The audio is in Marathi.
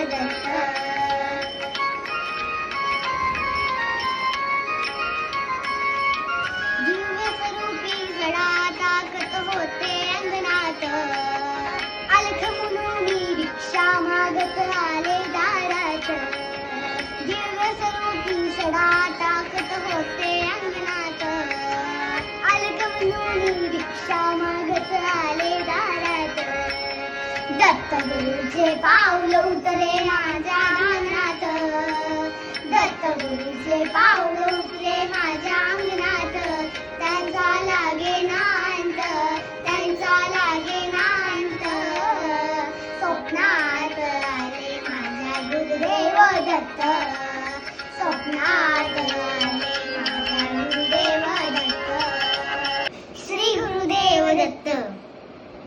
दत्त. दिव्य स्वरूपी सडा टाकत होते अंगणात, अलख म्हणून भिक्षा मागत आले दारात. दिव्य स्वरूपी सडा टाकत होते अंगणात, अलख म्हणून भिक्षा मागत आले दारात. दत्त गुरुचे पाऊल उतरे माझ्या अंगणात, दत्त गुरुचे पाऊल उतरे माझ्या अंगणात. त्यांचा लागे नांत, त्यांचा लागे नांत, स्वप्नात आले माझ्या गुरुदेव दत्त.